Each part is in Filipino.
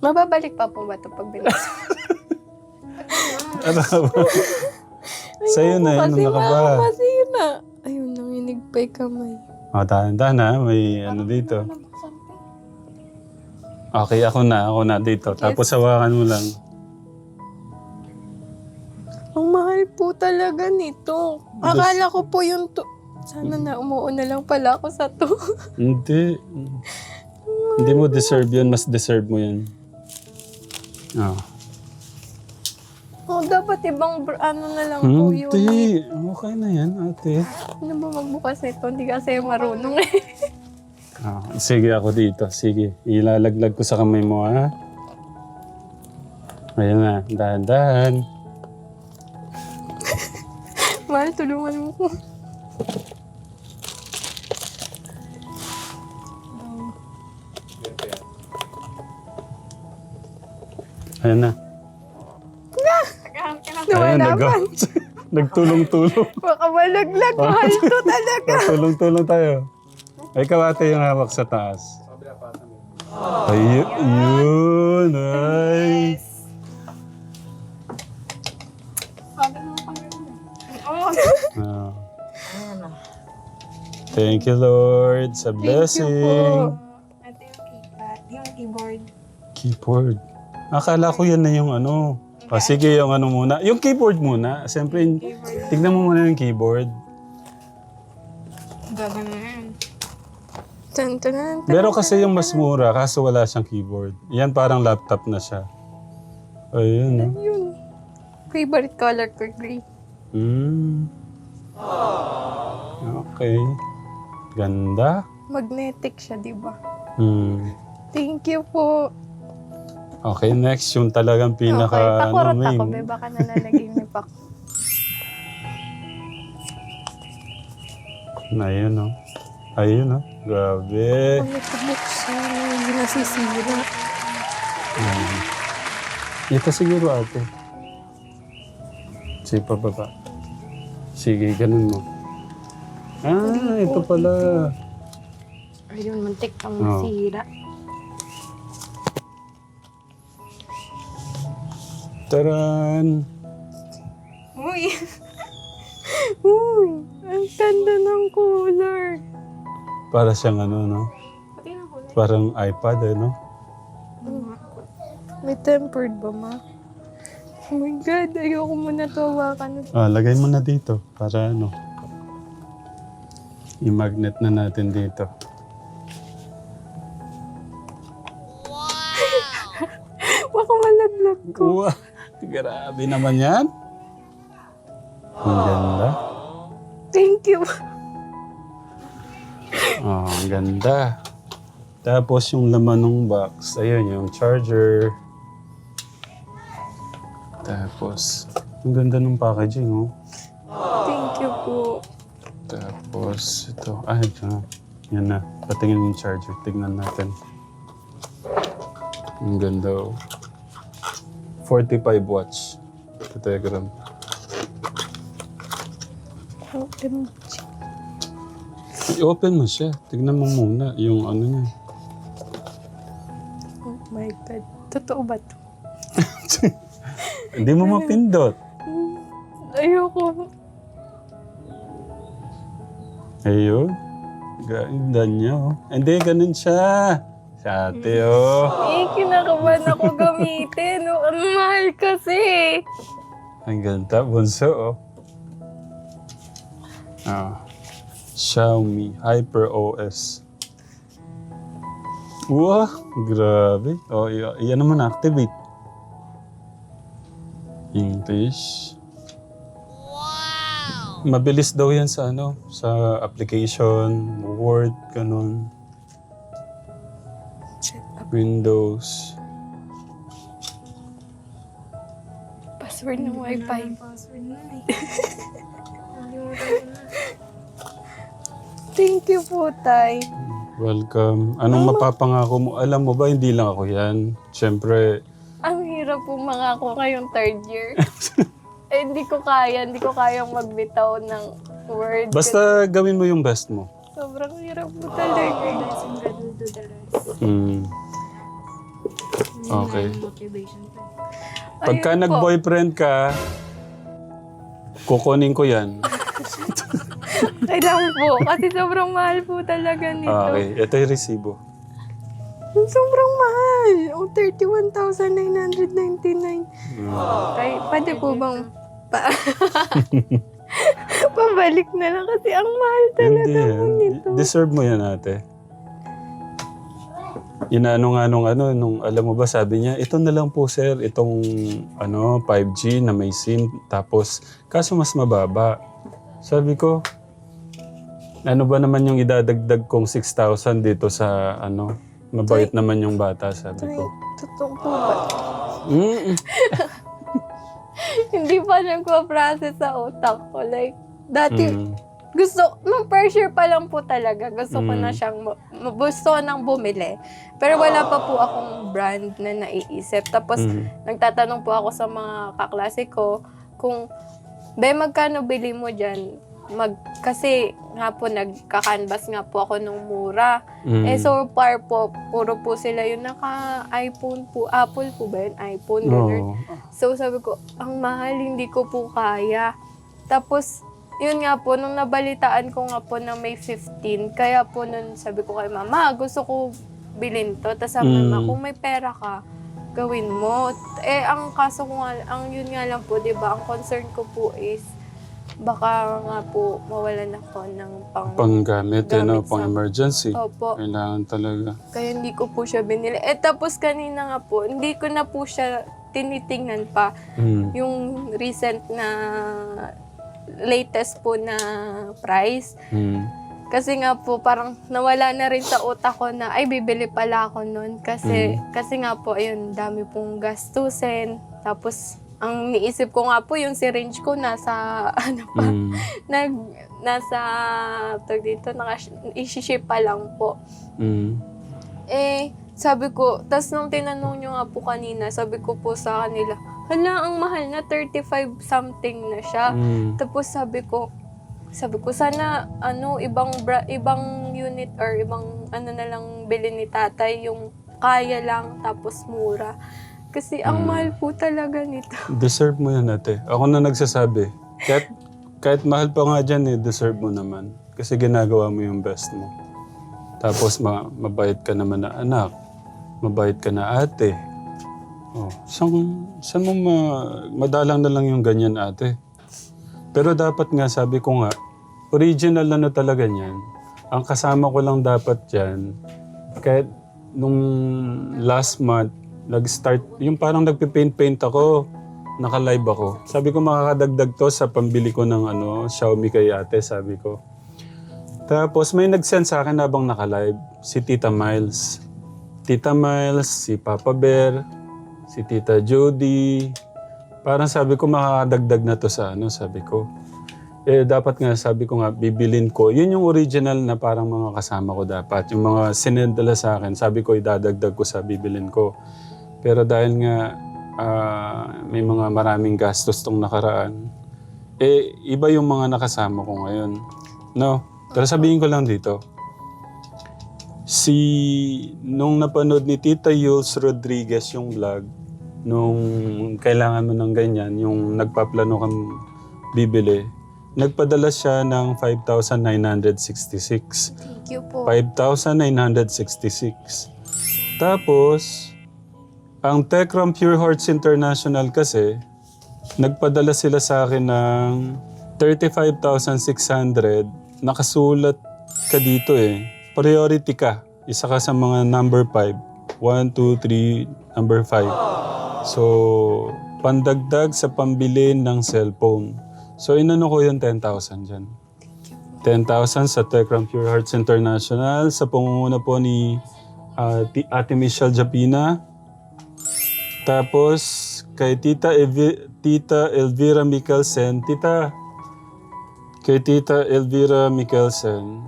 Mababalik pa po ba ito pag bilis? Ano ba? Sa'yo na, ano Kasi na ka ba? masira. Ayun, nanginig pa yung kamay. O, dahan-dahan ha. May ano dito. Okay, ako na dito. Tapos hawakan mo lang. Ang mahal po talaga nito. Akala ko po yung sana na umuuna lang pala ako sa to. Hindi. Hindi mo deserve yun. Mas deserve mo yun. Oh. Oh, dapat ibang ano na lang po yun. Hindi. Okay na yan, ate. Ano ba magbukas nito? Hindi kasi marunong eh. Sige, ako dito. Sige. Ilalaglag ko sa kamay mo, ha? Ayan na. Dahan-dahan. Mahal, tulungan mo ko. Ayan na. Ayan, nagtulong-tulong. Baka malaglag. Mahal to talaga. Tulong-tulong tayo. Ay, kawate yung hawak sa taas. Ayun. Ay. Ah. Thank you, Lord, sa blessing. Ito yung keyboard. Keyboard. Akala ko yan na yung ano. Sige, yung ano muna. Yung keyboard muna. Siyempre, tignan mo muna yung keyboard. Gagana yan. Pero kasi yung mas mura, kaso wala siyang keyboard. Yan parang laptop na siya. Ayun, no? Yun. Favorite color ko, green. Okay. Ganda. Magnetic siya, di ba? Thank you po. Okay, next. Yung talagang pinaka... Okay, pakurot main. ako. May baka nalalaginip ako. Ayun, no? Ayun, no? Grabe. Kung ito buksan, hindi nasisira. Ito siguro, ate. Sige, pababa. Sige, ganun mo. Ito pala. Ayun, muntik pang masira. Taran! Uy! Uy! Ang ganda ng color. Para siyang ano, no? Parang iPad, eh, no? May tempered ba, ma? Oh my God, ayoko muna to hawakan. Lagay mo na dito para ano. I-magnet na natin dito. Baka malaglag ko. Wow! Grabe naman yan. Ang ganda. Thank you. Ang ganda. Tapos yung laman ng box, ayun yung charger. Tapos, ang ganda ng packaging, oh. Thank you po. Tapos, ito. Ito. Yan na. Patingin yung charger. Tignan natin. Ang ganda, oh. 45 watts. Ito, Telegram. OMG. I-open mo siya. Tignan mo muna yung ano niya. Oh my God. Totoo ba to? Hindi mo mapindot. Ayoko. Ayun. Ganda niya, oh. Hindi, ganun siya. Sa ate, oh. Kinakabahan ako gamitin. Oh, ang mahal kasi. Ang ganda, bunso, oh. Xiaomi Hyper OS. Wow, grabe. Oh, yan naman, activate. English. Wow! Mabilis daw yan sa ano, sa application, Word, ganun. Windows. Password ng Wi-Fi. Thank you po, Tay. Welcome. Anong mapapangako mo? Alam mo ba, hindi lang ako yan. Siyempre, Ang hirap po mangako ngayong third year. Hindi ko kayang magbitaw ng word. basta gawin mo yung best mo. Sobrang hirap po talaga. Okay. Motivation pa. Pagka Ayun po. nag-boyfriend ka, kukunin ko yan. Kailangan po. Kasi sobrang mahal po talaga nito. Okay, ito yung resibo. Sobrang mahal. Oh, 31,999. Ay, pwede po bang pabalik na lang kasi ang mahal talaga Hindi po yan. nito. Deserve mo yan, ate. Inaano nga nung alam mo ba, sabi niya, ito na lang po sir, itong 5G na may SIM, tapos kaso mas mababa. Sabi ko, ano ba naman yung idadagdag kong 6,000 dito sa mabait naman yung bata, sabi Ay, ko. totoo po ba? Mm. Hindi pa nagpa-process sa utak ko. Like, dati, Mm. nung first year pa lang po talaga, gusto ko na siyang, gusto ko nang bumili. Pero wala pa po akong brand na naiisip. Tapos, nagtatanong po ako sa mga kaklase ko kung, magkano bili mo dyan? Kasi nga po, nagka-canvas nga po ako nung mura. So far po, puro po sila yung naka-iPhone po. Apple po ba yun? iPhone, ganun. Oo. So sabi ko, ang mahal, hindi ko po kaya. Tapos, yun nga po, nung nabalitaan ko nga po na may 15, kaya po nun sabi ko kay mama, gusto ko bilhin to. Tapos sabi mama, kung may pera ka, gawin mo. Ang kaso ko nga, yun nga lang po, diba, ang concern ko po is, baka nga po mawalan ako ng Panggamit, Gamit pang sa- emergency. Opo. Kailangan talaga. Kaya hindi ko po siya binili. Tapos kanina nga po, hindi ko na po siya tinitingnan pa. Yung recent na latest po na price. Kasi nga po, parang nawala na rin sa utak ko na, ay, bibili pala ako nun. Kasi nga po, ayun, dami pong gastusin. Tapos, ang niisip ko nga po, yung syringe ko nasa, nasa, isi-ship pa lang po. Sabi ko, tas nung tinanong nyo nga po kanina, sabi ko po sa kanila, hala, ang mahal na, 35 something na siya. Tapos sabi ko, sana ibang unit or ibang na lang bilhin ni tatay, yung kaya lang tapos mura. Kasi ang mahal po talaga nito. Deserve mo yan, ate. Ako na nagsasabi. Kahit mahal pa nga dyan, deserve mo naman. Kasi ginagawa mo yung best mo. Tapos mabait ka naman na anak. Mabait ka na ate. Oh, saan mo madalang na lang yung ganyan, ate? Pero dapat nga, sabi ko nga, original na talaga niyan. Ang kasama ko lang dapat dyan, kahit nung last month, nag-start, yung parang nagpipaint-paint ako, naka-live ako. Sabi ko, makakadagdag to sa pambili ko ng Xiaomi kay ate, sabi ko. Tapos may nag-send sa akin habang naka-live, si Tita Miles. Tita Miles, si Papa Bear, si Tita Jody. Parang sabi ko, makakadagdag na to sa sabi ko. Dapat nga, sabi ko nga, bibilin ko. Yun yung original na parang mga kasama ko dapat. Yung mga sinendala sa akin, sabi ko, idadagdag ko sa bibilin ko. Pero dahil nga, may mga maraming gastos tong nakaraan, iba yung mga nakasama ko ngayon. No? Pero sabihin ko lang dito, nung napanood ni Tita Yules Rodriguez yung vlog, nung kailangan mo ng ganyan, yung nagpaplano kang bibili, nagpadala siya ng 5,966. Thank you po. 5,966. Tapos, ang Techram Pure Hearts International kasi, nagpadala sila sa akin ng 35,600. Nakasulat ka dito Priority ka. Isa ka sa mga number 5. 1, 2, 3, number 5. So, pandagdag sa pambili ng cellphone. So, inano ko yung 10,000 dyan. 10,000 sa Techram Pure Hearts International sa pangunguna po ni Ate Michelle Japina. Tapos, kay Tita Elvira Michelsen. Kay Tita Elvira Michelsen,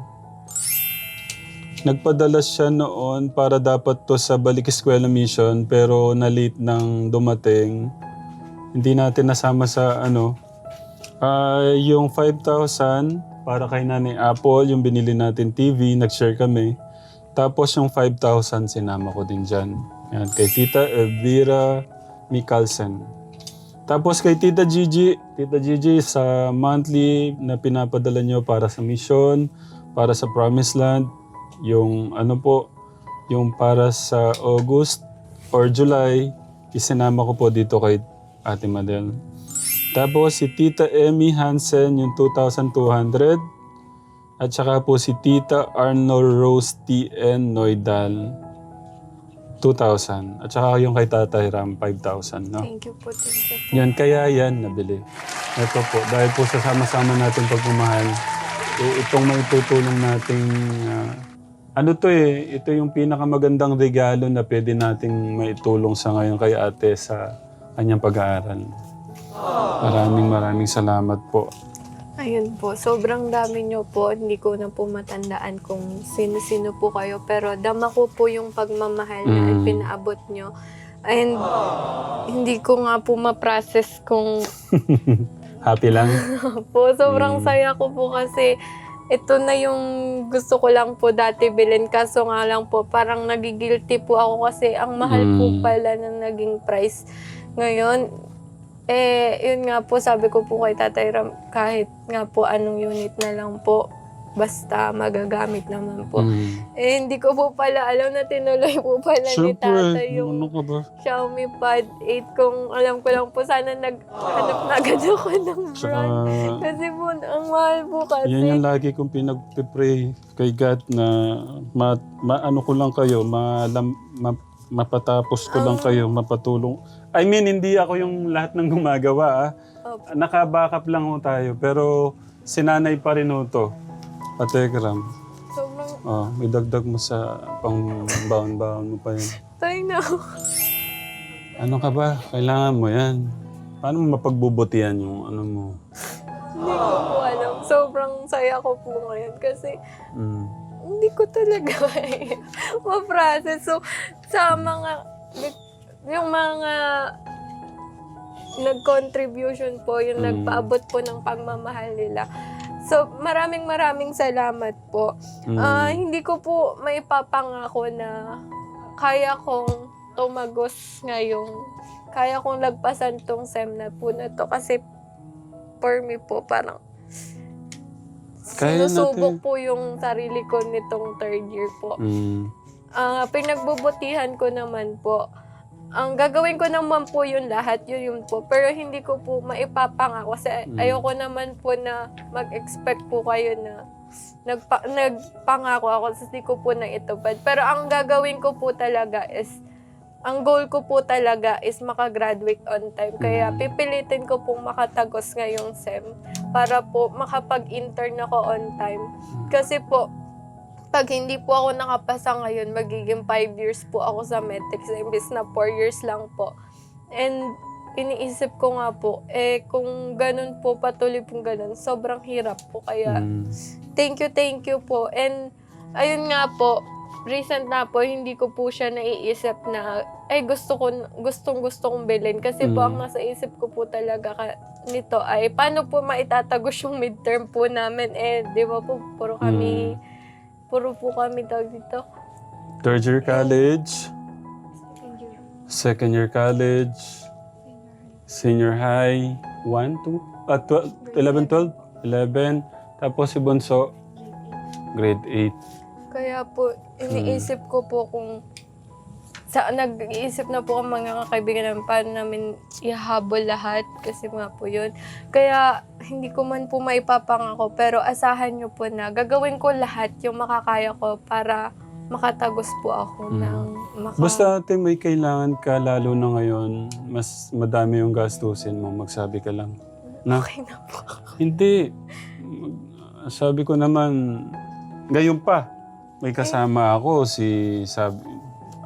nagpadala siya noon para dapat to sa Balik Eskwela Mission pero na-late nang dumating. Hindi natin nasama sa yung 5,000 para kay Nanay Apple, yung binili natin TV, nag-share kami. Tapos yung 5,000 sinama ko din dyan. Yan, kay Tita Elvira Micalsen. Tapos kay Tita Gigi sa monthly na pinapadala nyo para sa mission, para sa Promised Land, yung ano po, yung para sa August or July, isinama ko po dito kay Ate Madel. Tapos si Tita Emmy Hansen, yung 2,200. At saka po si Tita Arnold Rose T.N. Noydal, 2,000. At saka yung kay Tatay Ram, 5,000. No? Thank you po. Yan, kaya yan nabili. Ito po, dahil po sa sama-sama natin pagmamahal, itong maitutulong nating, ano to ito yung pinakamagandang regalo na pwede nating maitulong sa ngayon kay ate sa kanyang pag-aaral. Maraming salamat po. Ayun po, sobrang dami nyo po. Hindi ko na po matandaan kung sino-sino po kayo. Pero dama ko po yung pagmamahal na pinaabot nyo. And hindi ko nga po ma-process kung Happy lang? po. Sobrang saya ko po kasi ito na yung gusto ko lang po dati bilhin. Kaso nga lang po, parang nagigilty po ako kasi ang mahal po pala na naging price ngayon. Yun nga po, sabi ko po kay Tatay Ram, kahit nga po anong unit na lang po, basta magagamit naman po. Hindi ko po pala alam na tinuloy po pala ni Tatay yung ano ka ba? Xiaomi Pad 8. Kung alam ko lang po, sana naghanap na agad ako ng brand. Kasi po, ang mahal po kasi. Yan yung lagi kong pinag-pray kay God na maano ko lang kayo, mapatapos ko lang kayo, mapatulong. I mean, hindi ako yung lahat ng gumagawa. Naka-backup lang ho tayo. Pero sinanay pa rin ho to. Patekram. Sobrang... May dagdag mo sa pang-baon-baon mo pa yun. Tayo na. Ano ka ba? Kailangan mo yan. Paano mo mapagbubutihan yung ano mo? Hindi ko po alam. Sobrang saya ko po ngayon kasi hindi ko talaga ma-process. So, sa yung mga nag-contribution po, yung nagpaabot po ng pagmamahal nila. So, maraming salamat po. Hindi ko po maipapangako na kaya kong tumagos ngayong, kaya kong lagpasan tong SEM na po na to. Kasi, for me po, parang sinusubok po yung sarili ko nitong third year po. Pinagbubutihan ko naman po. Ang gagawin ko naman po yun lahat, yun po. Pero hindi ko po maipapangako kasi ayoko naman po na mag-expect po kayo na nagpangako ako kasi hindi ko po na itupad. Pero ang gagawin ko po talaga is, ang goal ko po talaga is makagraduate on time. Kaya pipilitin ko pong makatagos ngayong SEM para po makapag-intern ako on time. Kasi po, pag hindi po ako nakapasa ngayon, magiging 5 years po ako sa Medtech imbes na 4 years lang po. And iniisip ko nga po, kung ganun po, patuloy pong ganun, sobrang hirap po. Kaya thank you po. And ayun nga po, recent na po, hindi ko po siya naiisip na, gustong kong bilhin. Kasi po, ang nasa isip ko po talaga nito ay, paano po maitatagos yung midterm po namin? Di ba po, puro po kami tawag dito. Third year college, second year college, senior high, 11, 12, 11, tapos si Bunso, grade 8. Kaya po, iniisip ko po kung nag-iisip na po ang mga kaibigan namin paano namin ihabol lahat kasi nga po yun. Kaya hindi ko man po maipapangako pero asahan nyo po na gagawin ko lahat yung makakaya ko para makatagos po ako ng Basta ate may kailangan ka lalo na ngayon, mas madami yung gastusin mo, magsabi ka lang. Na? Okay na po. Hindi. Sabi ko naman, gayon pa. May kasama ako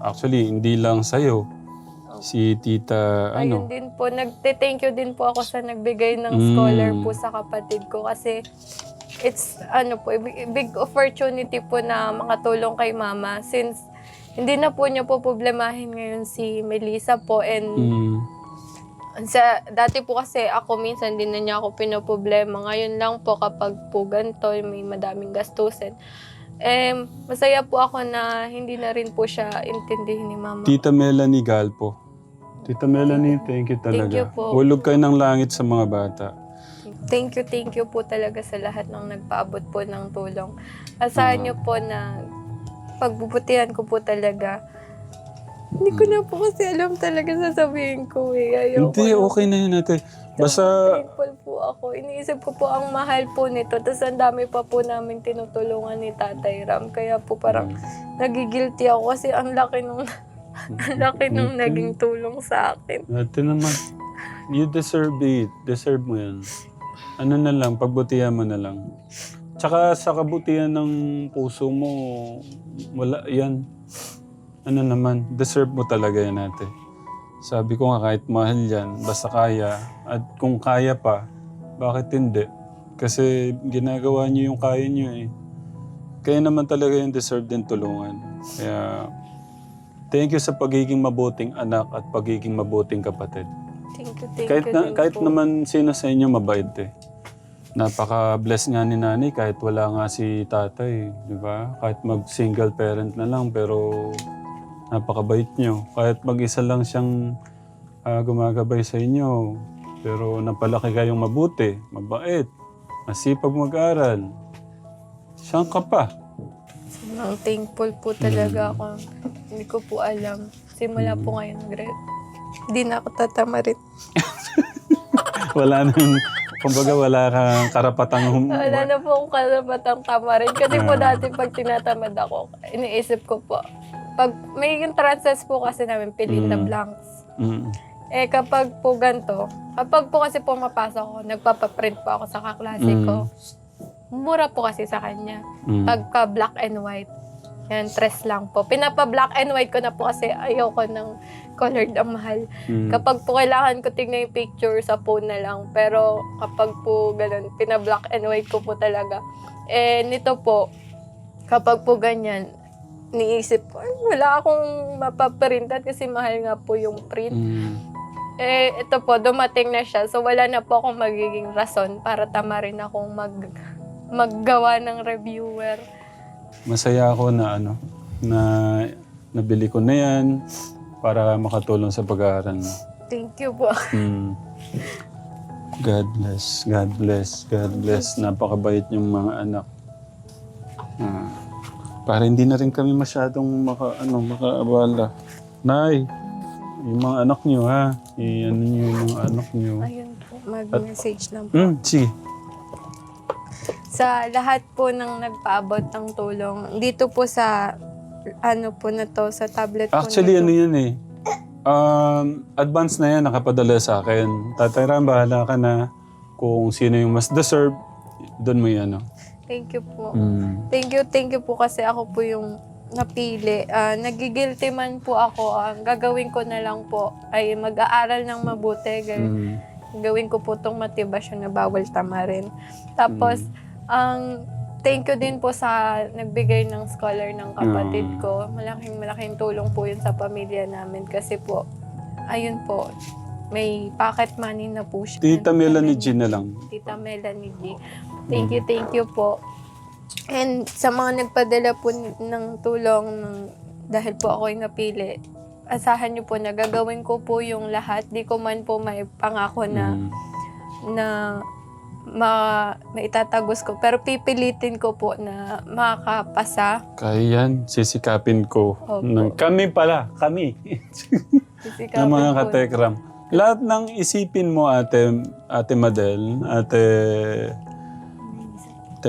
actually, hindi lang sa'yo. Si Tita, Ayun din po, nagte-thank you din po ako sa nagbigay ng scholar po sa kapatid ko kasi it's big opportunity po na makatulong kay Mama since hindi na po niya po problemahin ngayon si Melissa po and dati po kasi ako minsan din na niya ako pinoproblema. Ngayon lang po kapag po ganito, may madaming gastusin. Masaya po ako na hindi na rin po siya intindihin ni Mama. Tita Melanie Galpo. Tita Melanie, thank you talaga. Thank you po. Hulog kayo ng langit sa mga bata. Thank you po talaga sa lahat ng nagpaabot po ng tulong. Asahan niyo po na pagbubutihan ko po talaga. Hindi ko na po kasi alam talaga sasabihin ko eh. Ayoko Hindi, na. okay na yun natin. Basta, Thankful po ako. Iniisip ko po ang mahal po nito. Tapos ang dami pa po namin tinutulungan ni Tatay Ram. Kaya po parang nagigilty ako kasi ang laki nung naging tulong sa akin. natin naman, you deserve it. Deserve mo yan. Ano na lang, pagbutihan mo na lang. Tsaka sa kabutihan ng puso mo, wala yan. Ano naman, deserve mo talaga yan natin. Sabi ko nga kahit mahal yan, basta kaya. At kung kaya pa, bakit hindi? Kasi ginagawa niyo yung kaya niyo eh. Kaya naman talaga yung deserve din tulungan. Kaya thank you sa pagiging mabuting anak at pagiging mabuting kapatid. Thank you Kahit po. naman sino sa inyo mabait eh. Napaka-bless nga ni nanay kahit wala nga si tatay, di ba? Kahit mag-single parent na lang pero napakabait nyo. Kahit mag-isa lang siyang gumagabay sa inyo pero napalaki kayong mabuti, mabait, masipag mag-aral. Siyang ka pa. Sobrang thankful po talaga ako. Hindi ko po alam. Simula po ngayon, hindi na ako tatamarin. Wala nang, kumbaga wala kang karapatang Wala na po akong karapatang tamarin. Kasi po dati pag tinatamad ako, iniisip ko po, pag may yung transfers po kasi namin, fill in the blanks. Kapag po ganito, kapag po kasi pumapasok ko, nagpapaprint po ako sa kaklase ko. Mura po kasi sa kanya. Pagka black and white, yan, 3 lang po. Pinapa-black and white ko na po kasi ayoko ng colored ang mahal. Kapag po kailangan ko tignan yung picture sa phone na lang. Pero kapag po ganun, pina-black and white ko po talaga. Nito po, kapag po ganyan, niisip ko, ay, wala akong mapaprintan kasi mahal nga po yung print. Ito po, dumating na siya. So wala na po akong magiging rason para tamarin akong maggawa ng reviewer. Masaya ako na na nabili ko na yan para makatulong sa pag-aaral mo. Thank you po. God bless, God bless, God bless. Napakabait yung mga anak. Para hindi na rin kami masyadong makaabala. Nay, yung mga anak niyo ha. Ano niyo yung mga anak niyo. Ayun po, mag-message lang po. Sige. Sa lahat po ng nagpaabot ng tulong, dito po sa, po na to, sa tablet po Actually, na to. yan eh. Advance na yan, nakapadala sa akin. Tatay Ram, bahala ka na kung sino yung mas deserve, doon mo yan. Thank you po. Thank you po kasi ako po yung napili. Nagigilty man po ako. Ang gagawin ko na lang po ay mag-aaral ng mabuti. Gawin ko po itong motivasyon na bawal tamarin. Tapos, thank you din po sa nagbigay ng scholar ng kapatid ko. Malaking tulong po yun sa pamilya namin kasi po, ayun po, may pocket money na po siya. Tita Melanie G na lang. Tita Melanie G. Thank you po. And sa mga nagpadala po ng tulong dahil po ako yung napili, asahan niyo po na gagawin ko po yung lahat. Di ko man po may pangako na maitatagos ko. Pero pipilitin ko po na makapasa. Kaya yan, sisikapin ko. Opo. Kami pala, kami. Sisikapin ng mga po. katekram. Lahat ng isipin mo, Ate Madel, Ate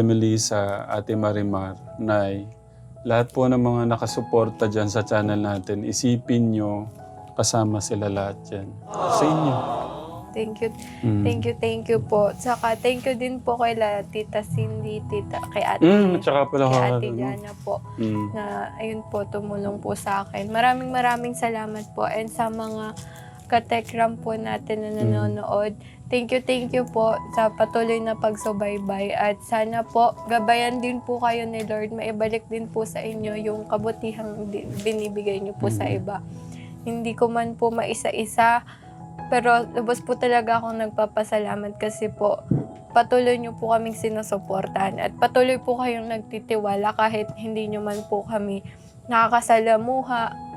Melissa, Ate Marimar, Nay, lahat po ng mga nakasuporta dyan sa channel natin, isipin nyo, kasama sila lahat dyan. Sa inyo. Thank you po. Saka thank you din po kay Tita Cindy, kay Ate, Tsaka pala kay Ate Diana po, na ayun po, tumulong po sa akin. Maraming salamat po. And sa mga katekram po natin na nanonood, thank you po sa patuloy na pagsubaybay. At sana po, gabayan din po kayo ni Lord. Maibalik din po sa inyo yung kabutihang binibigay niyo po sa iba. Hindi ko man po maisa-isa, pero lubos po talaga akong nagpapasalamat kasi po patuloy niyo po kaming sinusuportahan at patuloy po kayong nagtitiwala kahit hindi niyo man po kami nakakasalamuha.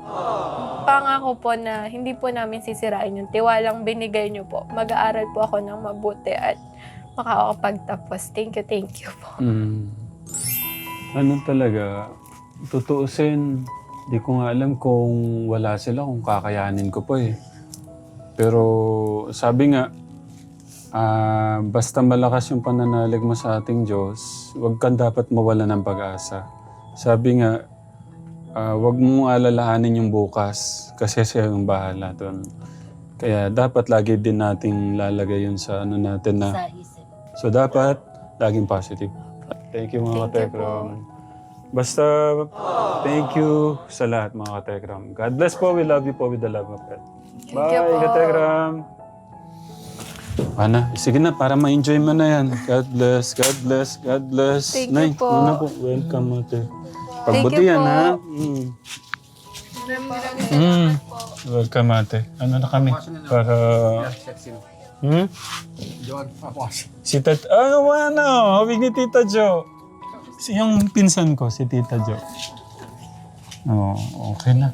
Pangako po na hindi po namin sisirain yung tiwalang binigay niyo po. Mag-aaral po ako ng mabuti at makakapagtapos. Thank you po. Ano talaga, tutuusin, di ko nga alam kung wala sila, kung kakayanin ko pa eh. Pero sabi nga, basta malakas yung pananalig mo sa ating Diyos, huwag kang dapat mawala ng pag-asa. Sabi nga, huwag mong alalahanin yung bukas kasi siya yung bahala doon. Kaya dapat lagi din nating lalagay yun sa ano natin na. Sa isip. So dapat laging positive. Thank you mga Thank you katekram. Basta thank you sa lahat mga katekram. God bless po. We love you po with the love of God. Thank you Bye po. katekram. Ana, sige na para ma-enjoy mo na yan. God bless, God bless, God bless. Thank you Nay, po. muna po. Welcome ate. Thank Pagbuti you yan po. ha. Welcome ate. Ano na kami? Para... Si Tat... ano? Hawig ni Tita Jo. Yung pinsan ko, si Tita Jo. Oh, okay na.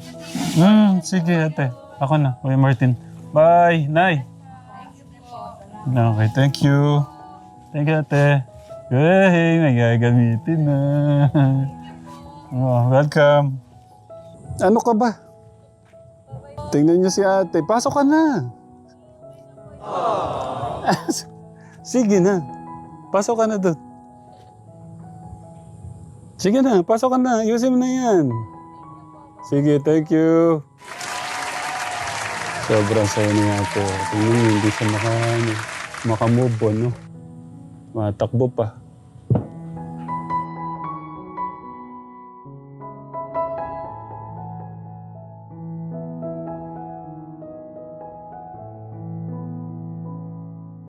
Sige ate. Ako na. Kuya Martin. Bye, Nay. Okay, thank you. Thank you ate. Hey, may gagamitin na. Oh, welcome. Ano ka ba? Tingnan niyo si ate. Pasok ka na. Sige na. Pasok ka na doon. Sige na, pasok ka na. Ayusin mo na yan. Sige, thank you. Sobrang saya ni ate. Tingnan niyo, hindi siya makamove on, no? Matakbo pa.